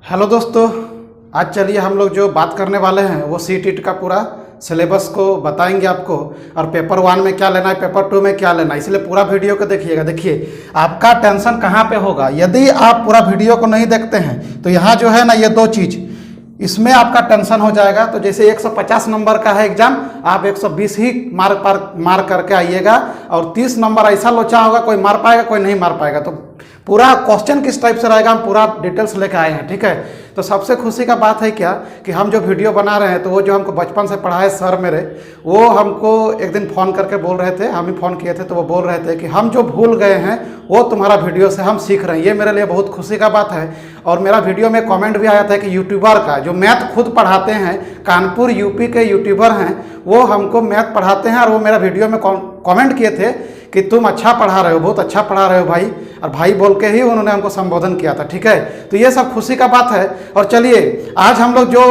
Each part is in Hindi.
हेलो दोस्तों, आज चलिए हम लोग जो बात करने वाले हैं वो सीटीईटी का पूरा सिलेबस को बताएंगे आपको, और पेपर 1 में क्या लेना है, पेपर 2 में क्या लेना है, इसलिए पूरा वीडियो को देखिएगा। देखिए आपका टेंशन कहाँ पे होगा, यदि आप पूरा वीडियो को नहीं देखते हैं तो यहाँ जो है ना ये दो चीज़, इसमें आपका टेंशन हो जाएगा। तो जैसे 150 नंबर का है एग्जाम, आप 120 ही मार करके आइएगा, और 30 नंबर ऐसा लोचा होगा, कोई मार पाएगा कोई नहीं मार पाएगा। तो पूरा क्वेश्चन किस टाइप से रहेगा हम पूरा डिटेल्स लेकर आए हैं, ठीक है। तो सबसे खुशी का बात है क्या कि हम जो वीडियो बना रहे हैं तो वो जो हमको बचपन से पढ़ाए सर मेरे, वो हमको एक दिन फ़ोन करके बोल रहे थे, हम ही फ़ोन किए थे तो वो बोल रहे थे कि हम जो भूल गए हैं वो तुम्हारा वीडियो से हम सीख रहे हैं। ये मेरे लिए बहुत खुशी का बात है। और मेरा वीडियो में कमेंट भी आया था कि यूट्यूबर का जो मैथ खुद पढ़ाते हैं, कानपुर यूपी के यूट्यूबर हैं, वो हमको मैथ पढ़ाते हैं, और वो मेरा वीडियो में कमेंट किए थे कि तुम अच्छा पढ़ा रहे हो, बहुत अच्छा पढ़ा रहे हो भाई, और भाई बोल के ही उन्होंने हमको संबोधन किया था, ठीक है। तो ये सब खुशी का बात है। और चलिए आज हम लोग जो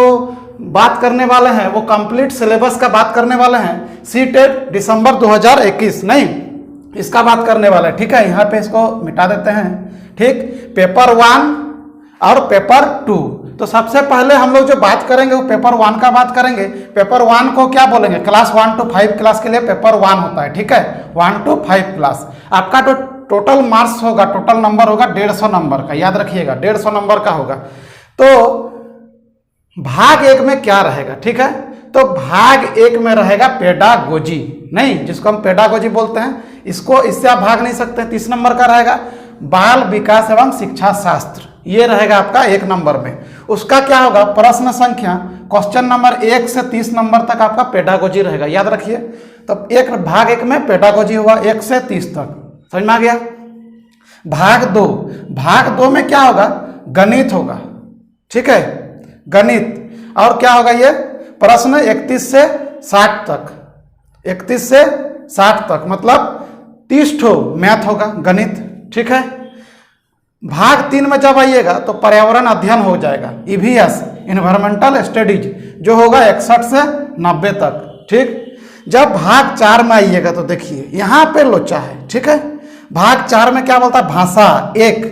बात करने वाले हैं वो कंप्लीट सिलेबस का बात करने वाले हैं। सीटेट दिसंबर 2021 नहीं, इसका बात करने वाले हैं, ठीक है। यहाँ पे इसको मिटा देते हैं, ठीक। पेपर 1 और पेपर 2, तो सबसे पहले हम लोग जो बात करेंगे वो पेपर 1 का बात करेंगे। पेपर 1 को क्या बोलेंगे, क्लास 1 to 5 क्लास के लिए पेपर 1 होता है, ठीक है। 1 to 5 क्लास आपका तो टोटल मार्क्स होगा, टोटल नंबर होगा 150 नंबर का, याद रखिएगा 150 नंबर का होगा। तो भाग 1 में क्या रहेगा, ठीक है। तो भाग 1 में रहेगा पेडागोजी, नहीं जिसको हम पेडागोजी बोलते हैं, इसको इससे आप भाग नहीं सकते। 30 नंबर का रहेगा बाल विकास एवं शिक्षा शास्त्र, ये रहेगा आपका 1 नंबर में। उसका क्या होगा, प्रश्न संख्या क्वेश्चन नंबर 1 से 30 नंबर तक आपका पेडागोजी रहेगा, याद रखिए। तो भाग 1 में पेडागोजी हुआ 1 से 30 तक, समझ में आ गया। भाग 2 में क्या होगा, गणित होगा, ठीक है, गणित। और क्या होगा, ये प्रश्न 31 से 60 तक, 31 से 60 तक मतलब 30 ठो मैथ होगा, गणित, ठीक है। भाग 3 में जब आइएगा तो पर्यावरण अध्ययन हो जाएगा, ईवीएस इन्वायरमेंटल स्टडीज, जो होगा 61 से 90 तक, ठीक। जब भाग 4 में आइएगा तो देखिए यहाँ पे लोचा है, ठीक है। भाग 4 में क्या बोलता है, भाषा 1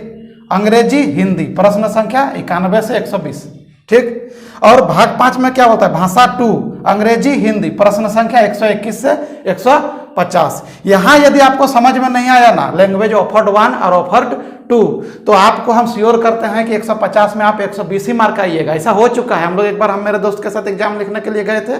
अंग्रेजी हिंदी, प्रश्न संख्या 91 से 120, ठीक। और भाग 5 में क्या होता है, भाषा 2 अंग्रेजी हिंदी, प्रश्न संख्या 121 से 150। यहाँ यदि आपको समझ में नहीं आया ना, लैंग्वेज ऑफर्ड 1 और ऑफर्ड 2, तो आपको हम श्योर करते हैं कि 150 में आप 120 ही मार्क आइएगा। ऐसा हो चुका है, हम लोग एक बार मेरे दोस्त के साथ एग्जाम लिखने के लिए गए थे,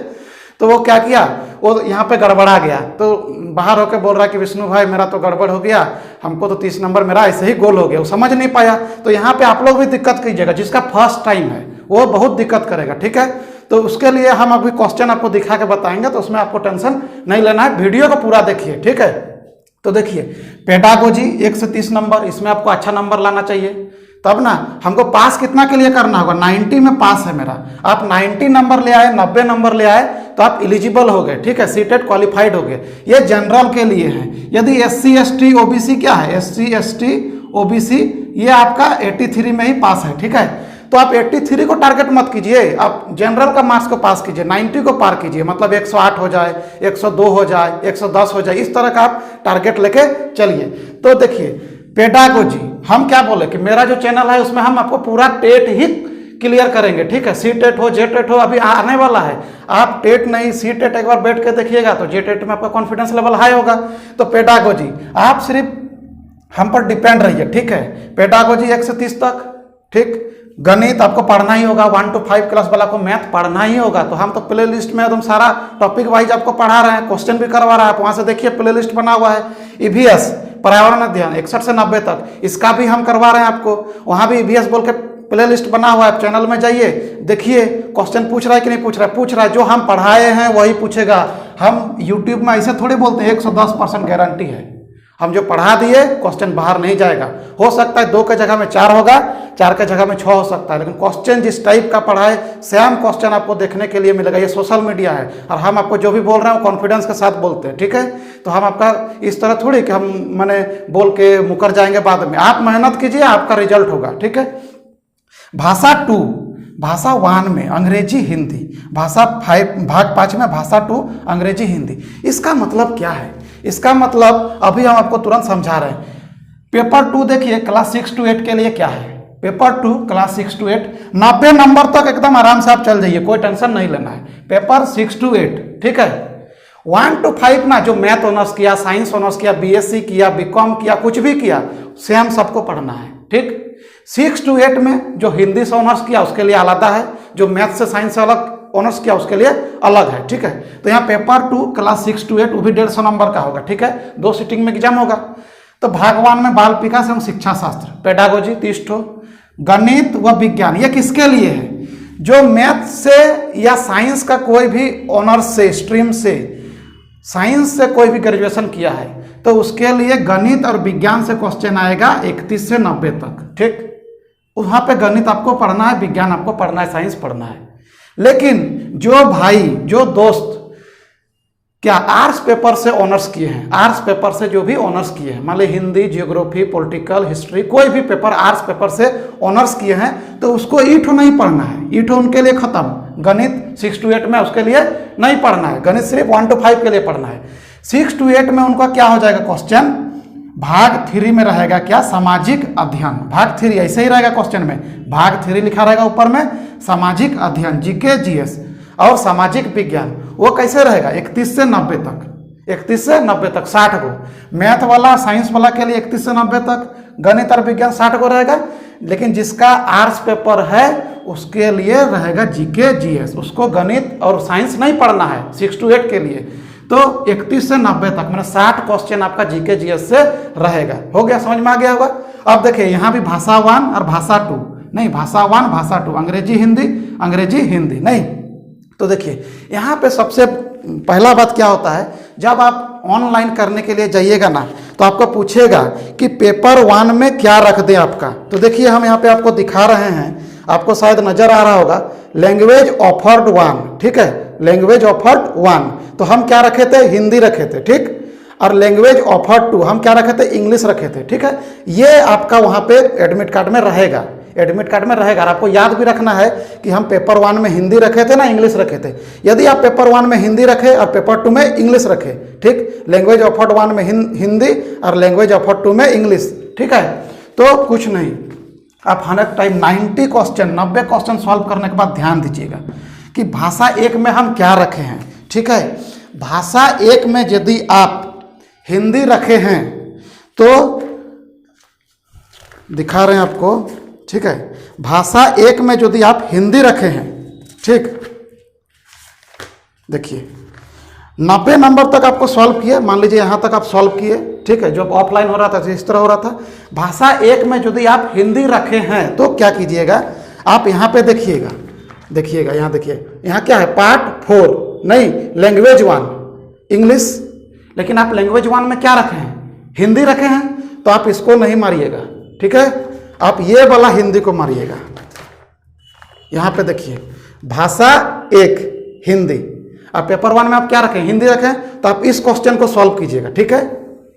तो वो क्या किया, वो यहाँ पे गड़बड़ा गया, तो बाहर होकर बोल रहा है कि विष्णु भाई मेरा तो गड़बड़ हो गया, हमको तो 30 नंबर मेरा ऐसे ही गोल हो गया, वो समझ नहीं पाया। तो यहाँ पे आप लोग भी दिक्कत कीजिएगा, जिसका फर्स्ट टाइम है वो बहुत दिक्कत करेगा, ठीक है। तो उसके लिए हम अभी क्वेश्चन आपको दिखा के बताएंगे, तो उसमें आपको टेंशन नहीं लेना है, वीडियो को पूरा देखिए, ठीक है। तो देखिए पेडागोजी 1 से 30 नंबर, इसमें आपको अच्छा नंबर लाना चाहिए, तब ना हमको पास कितना के लिए करना होगा, 90 में पास है मेरा, आप 90 नंबर ले आए, 90 नंबर ले आए तो आप एलिजिबल हो गए, ठीक है, सीटेट क्वालिफाइड हो गए। ये जनरल के लिए है। यदि SC ST OBC क्या है, SC ST OBC ये आपका 83 में ही पास है, ठीक है। तो आप 83 को टारगेट मत कीजिए, आप जनरल का मार्क्स को पास कीजिए, 90 को पार कीजिए, मतलब 108 हो जाए, 102 हो जाए, 110 हो जाए, इस तरह का आप टारगेट लेके चलिए। तो देखिए पेडागोजी हम क्या बोले कि मेरा जो चैनल है उसमें हम आपको पूरा टेट ही क्लियर करेंगे, ठीक है। सीटेट हो जेटेट हो अभी आने वाला है, आप टेट नहीं सीटेट एक बार बैठ के देखिएगा तो जेटेट में आपका कॉन्फिडेंस लेवल हाई होगा। तो पेडागोजी आप सिर्फ हम पर डिपेंड रहिए, ठीक है। पेडागोजी 1 से 30 तक, ठीक। गणित आपको पढ़ना ही होगा, 1 to 5 क्लास वाला को मैथ पढ़ना ही होगा। तो हम तो प्ले लिस्ट में एकदम सारा टॉपिक वाइज आपको पढ़ा रहे हैं, क्वेश्चन भी करवा रहा है, आप वहाँ से देखिए प्ले लिस्ट बना हुआ है। ईवीएस पर्यावरण अध्ययन 61 से 90 तक, इसका भी हम करवा रहे हैं आपको, वहाँ भी ईवीएस बोल के प्ले लिस्ट बना हुआ है, चैनल में जाइए देखिए क्वेश्चन पूछ रहा है कि नहीं पूछ रहा है, जो हम पढ़ाए हैं वही पूछेगा। हम यूट्यूब में ऐसे थोड़ी बोलते हैं 110% गारंटी है, हम जो पढ़ा दिए क्वेश्चन बाहर नहीं जाएगा। हो सकता है 2 के जगह में 4 होगा, 4 के जगह में 6 हो सकता है, लेकिन क्वेश्चन जिस टाइप का पढ़ाए सेम क्वेश्चन आपको देखने के लिए मिलेगा। ये सोशल मीडिया है और हम आपको जो भी बोल रहे हैं वो कॉन्फिडेंस के साथ बोलते हैं, ठीक है। तो हम आपका इस तरह थोड़ी कि हम मैंने बोल के मुकर जाएंगे बाद में, आप मेहनत कीजिए आपका रिजल्ट होगा, ठीक है। भाषा 2 भाषा 1 में अंग्रेजी हिंदी, भाग 5 में भाषा 2 अंग्रेजी हिंदी। इसका मतलब क्या है, इसका मतलब अभी हम आपको तुरंत समझा रहे हैं। पेपर 2 देखिए क्लास 6 to 8 के लिए क्या है, पेपर 2 क्लास 6 to 8 90 नंबर तक एकदम आराम से आप चल जाइए, कोई टेंशन नहीं लेना है। पेपर 6 to 8, ठीक है। 1 to 5 ना, जो मैथ ऑनर्स किया, साइंस ऑनर्स किया, बीएससी किया, बीकॉम किया, कुछ भी किया, सेम सबको पढ़ना है, ठीक। 6 to 8 में जो हिंदी से ऑनर्स किया उसके लिए आलादा है, जो मैथ से साइंस से अलग ऑनर्स किया उसके लिए अलग है, ठीक है। तो यहाँ पेपर 2 क्लास 6 to 8 वो भी 150 नंबर का होगा, ठीक है। 2 सिटिंग में एग्जाम होगा। तो भाग 1 में बाल विकास एवं शिक्षा शास्त्र, पेडागोजी 30 ठो, गणित व विज्ञान, ये किसके लिए है? जो मैथ से या साइंस का कोई भी ऑनर्स से, स्ट्रीम से, साइंस से कोई भी ग्रेजुएशन किया है तो उसके लिए गणित और विज्ञान से क्वेश्चन आएगा 31 से 90 तक, ठीक। वहाँ पे गणित आपको पढ़ना है, विज्ञान आपको पढ़ना है, साइंस पढ़ना है। लेकिन जो भाई, जो दोस्त क्या आर्ट्स पेपर से ऑनर्स किए हैं, आर्ट्स पेपर से जो भी ऑनर्स किए हैं, मान ली हिंदी, जियोग्राफी, पॉलिटिकल, हिस्ट्री, कोई भी पेपर आर्ट्स पेपर से ऑनर्स किए हैं तो उसको ईठो नहीं पढ़ना है, ईठो उनके लिए खत्म। गणित 6 to 8 में उसके लिए नहीं पढ़ना है, गणित सिर्फ 1 to 5 के लिए पढ़ना है। 6 to 8 में उनका क्या हो जाएगा क्वेश्चन, भाग 3 में रहेगा क्या, सामाजिक अध्ययन। भाग 3 ऐसे ही रहेगा क्वेश्चन में, भाग 3 लिखा रहेगा ऊपर में, सामाजिक अध्ययन, जीके, जीएस और सामाजिक विज्ञान। वो कैसे रहेगा 31 से 90 तक, 31 से 90 तक 60 को। मैथ वाला, साइंस वाला के लिए 31 से 90 तक, गणित और विज्ञान 60 को रहेगा। लेकिन जिसका आर्ट्स पेपर है उसके लिए रहेगा जीके, जीएस, उसको गणित और साइंस नहीं पढ़ना है 6 to 8 के लिए। तो 31 से 90 तक मैंने 60 क्वेश्चन आपका जीके, जीएस से रहेगा। हो गया, समझ में आ गया होगा। अब देखिए यहाँ भी भाषा 1 और भाषा 2, नहीं भाषा 1 भाषा 2, अंग्रेजी हिंदी, अंग्रेजी हिंदी नहीं। तो देखिए यहाँ पे सबसे पहला बात क्या होता है, जब आप ऑनलाइन करने के लिए जाइएगा ना तो आपको पूछेगा कि पेपर 1 में क्या रख दें आपका। तो देखिए हम यहाँ पे आपको दिखा रहे हैं, आपको शायद नजर आ रहा होगा, लैंग्वेज ऑफर्ड 1, ठीक है, लैंग्वेज ऑफर्ड 1। तो हम क्या रखे थे, हिंदी रखे थे, ठीक। और लैंग्वेज ऑफर्ड 2 हम क्या रखे थे, इंग्लिश रखे थे, ठीक है। ये आपका वहाँ पे एडमिट कार्ड में रहेगा, एडमिट कार्ड में रहेगा। और आपको याद भी रखना है कि हम पेपर 1 में हिंदी रखे थे ना, इंग्लिश रखे थे। यदि आप पेपर 1 में हिंदी रखे और पेपर 2 में इंग्लिश रखे, ठीक, लैंग्वेज ऑफर्ड 1 में हिंदी और लैंग्वेज ऑफर्ड 2 में इंग्लिश, ठीक है, तो कुछ नहीं, आप 100 टाइम 90 क्वेश्चन सॉल्व करने के बाद ध्यान दीजिएगा कि भाषा 1 में हम क्या रखे हैं, ठीक है। भाषा 1 में यदि आप हिंदी रखे हैं तो दिखा रहे हैं आपको, ठीक है। भाषा 1 में यदि आप हिंदी रखे हैं, ठीक, देखिए 90 नंबर तक आपको सॉल्व किए, मान लीजिए यहाँ तक आप सॉल्व किए, ठीक है। जो ऑफलाइन हो रहा था इस तरह हो रहा था। भाषा 1 में यदि आप हिंदी रखे हैं तो क्या कीजिएगा, आप यहाँ पे देखिएगा, देखिएगा यहाँ, देखिए यहाँ क्या है, पार्ट 4 नहीं, लैंग्वेज 1 इंग्लिश। लेकिन आप लैंग्वेज 1 में क्या रखे हैं, हिंदी रखे हैं, तो आप इसको नहीं मारिएगा, ठीक है। आप ये वाला हिंदी को मारिएगा। यहाँ पे देखिए भाषा 1 हिंदी, आप पेपर 1 में आप क्या रखें, हिंदी रखें, तो आप इस क्वेश्चन को सॉल्व कीजिएगा, ठीक है।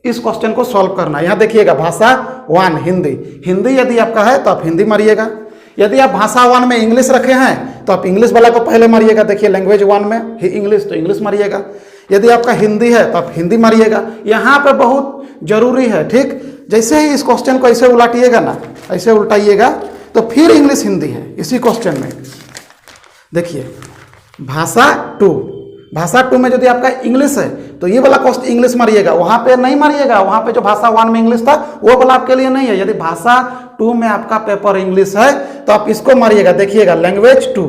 इस क्वेश्चन को सॉल्व करना, यहाँ देखिएगा भाषा 1 हिंदी, हिंदी यदि आपका है तो आप हिंदी मारिएगा। यदि आप भाषा 1 में इंग्लिश रखे हैं तो आप इंग्लिश वाला को पहले मारिएगा। देखिए लैंग्वेज 1 में इंग्लिश तो इंग्लिश मारिएगा। यदि आपका हिंदी है तो आप हिंदी मारिएगा। यहाँ पे बहुत जरूरी है, ठीक। जैसे ही इस क्वेश्चन को ऐसे उलटिएगा ना, ऐसे उल्टाइएगा तो फिर इंग्लिश हिंदी है इसी क्वेश्चन में। देखिए भाषा 2, भाषा 2 में यदि आपका इंग्लिश है तो ये वाला क्वेश्चन इंग्लिश मारिएगा, वहाँ पे नहीं मारिएगा। वहाँ पे जो भाषा 1 में इंग्लिश था वो वाला आपके लिए नहीं है। यदि भाषा 2 में आपका पेपर इंग्लिश है तो आप इसको मारिएगा, देखिएगा लैंग्वेज 2,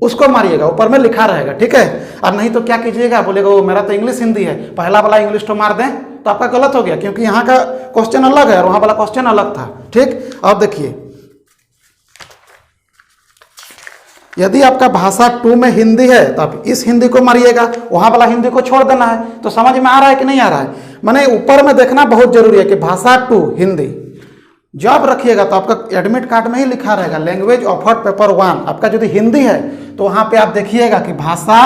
उसको मारिएगा, ऊपर में लिखा रहेगा, ठीक है। और नहीं तो क्या कीजिएगा, बोलेगा वो मेरा तो इंग्लिश हिंदी है, पहला वाला इंग्लिश तो मार दें, तो आपका गलत हो गया, क्योंकि यहाँ का क्वेश्चन अलग है और वहाँ वाला क्वेश्चन अलग था, ठीक। अब देखिए यदि आपका भाषा 2 में हिंदी है तो आप इस हिंदी को मारिएगा, वहाँ वाला हिंदी को छोड़ देना है। तो समझ में आ रहा है कि नहीं आ रहा है, मैंने ऊपर में देखना बहुत जरूरी है कि भाषा 2 हिंदी जब रखिएगा तो आपका एडमिट कार्ड में ही लिखा रहेगा लैंग्वेज ऑफर्ड पेपर 1। आपका यदि हिंदी है तो वहाँ पे आप देखिएगा कि भाषा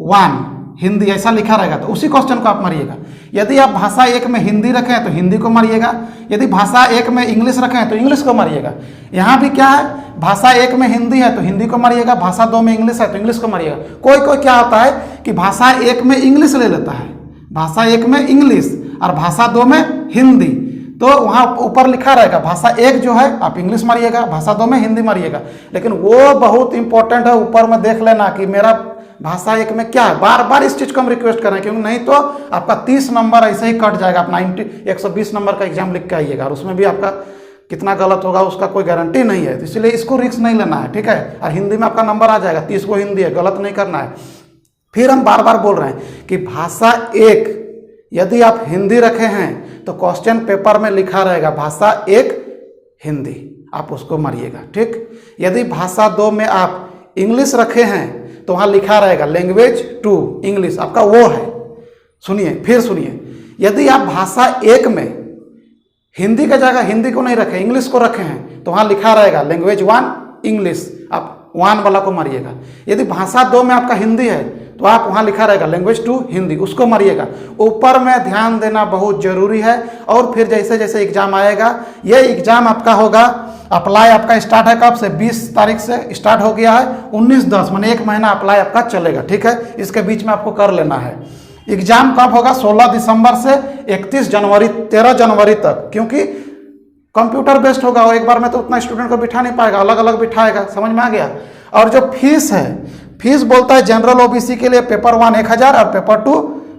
1 हिंदी ऐसा लिखा रहेगा, तो उसी क्वेश्चन को आप मारिएगा। यदि आप भाषा 1 में हिंदी रखें तो हिंदी को मारिएगा, यदि भाषा 1 में इंग्लिश रखें तो इंग्लिश को मारिएगा। यहाँ भी क्या है, भाषा 1 में हिंदी है तो हिंदी को मारिएगा, भाषा 2 में इंग्लिश है तो इंग्लिश को मारिएगा। कोई कोई क्या होता है कि भाषा 1 में इंग्लिश ले लेता है, भाषा 1 में इंग्लिश और भाषा 2 में हिंदी, तो वहाँ ऊपर लिखा रहेगा भाषा 1 जो है आप इंग्लिश मारिएगा, भाषा 2 में हिंदी मारिएगा। लेकिन वो बहुत इंपॉर्टेंट है, ऊपर में देख लेना कि मेरा भाषा 1 में क्या है। बार बार इस चीज़ को हम रिक्वेस्ट कर रहे हैं, क्योंकि नहीं तो आपका 30 नंबर ऐसे ही कट जाएगा। आप 120 नंबर का एग्जाम लिख के आइएगा, और उसमें भी आपका कितना गलत होगा उसका कोई गारंटी नहीं है। तो इसलिए इसको रिस्क नहीं लेना है, ठीक है। और हिंदी में आपका नंबर आ जाएगा, 30 को हिंदी है, गलत नहीं करना है। फिर हम बार बार बोल रहे हैं कि भाषा 1 यदि आप हिंदी रखे हैं तो क्वेश्चन पेपर में लिखा रहेगा भाषा 1 हिंदी, आप उसको मारिएगा, ठीक। यदि भाषा 2 में आप इंग्लिश रखे हैं तो वहाँ लिखा रहेगा लैंग्वेज 2 इंग्लिश, आपका वो है। सुनिए, फिर सुनिए, यदि आप भाषा 1 में हिंदी का जगह हिंदी को नहीं रखे, इंग्लिश को रखे हैं तो वहाँ लिखा रहेगा लैंग्वेज 1 इंग्लिश, आप 1 वाला को मारिएगा। यदि भाषा 2 में आपका हिंदी है तो आप वहाँ लिखा रहेगा लैंग्वेज 2 हिंदी, उसको मारिएगा। ऊपर में ध्यान देना बहुत जरूरी है। और फिर जैसे जैसे एग्जाम आएगा, ये एग्जाम आपका होगा, अप्लाई आपका स्टार्ट है कब से, 20 तारीख से स्टार्ट हो गया है, 19/10 माने 1 महीना अप्लाई आपका चलेगा, ठीक है। इसके बीच में आपको कर लेना है। एग्जाम कब होगा, 16 दिसंबर से 31 जनवरी 13 जनवरी तक, क्योंकि कंप्यूटर बेस्ड होगा और एक बार में तो उतना स्टूडेंट को बिठा नहीं पाएगा, अलग अलग बिठाएगा, समझ में आ गया। और जो फीस है, फीस बोलता है जनरल ओबीसी के लिए पेपर 1 1000 और पेपर 2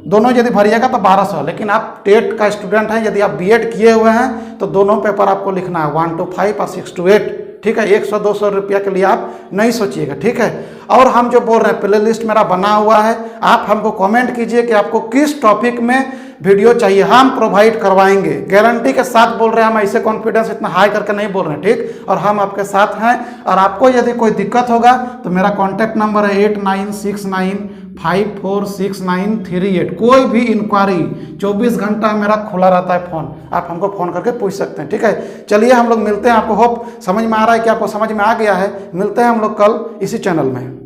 दोनों यदि भरिएगा तो 1200। लेकिन आप टेट का स्टूडेंट हैं, यदि आप बीएड किए हुए हैं तो दोनों पेपर आपको लिखना है, 1 to 5 और 6 to 8, ठीक है। 100-200 रुपया के लिए आप नहीं सोचिएगा, ठीक है। और हम जो बोल रहे हैं प्ले लिस्ट मेरा बना हुआ है, आप हमको कमेंट कीजिए कि आपको किस टॉपिक में वीडियो चाहिए, हम प्रोवाइड करवाएंगे, गारंटी के साथ बोल रहे हैं। हम ऐसे कॉन्फिडेंस इतना हाई करके नहीं बोल रहे हैं, ठीक। और हम आपके साथ हैं। और आपको यदि कोई दिक्कत होगा तो मेरा कॉन्टैक्ट नंबर है 8969546938। कोई भी इंक्वायरी 24 घंटा मेरा खुला रहता है फ़ोन, आप हमको फ़ोन करके पूछ सकते हैं, ठीक है। चलिए हम लोग मिलते हैं, आपको होप समझ में आ रहा है कि आपको समझ में आ गया है। मिलते हैं हम लोग कल इसी चैनल में।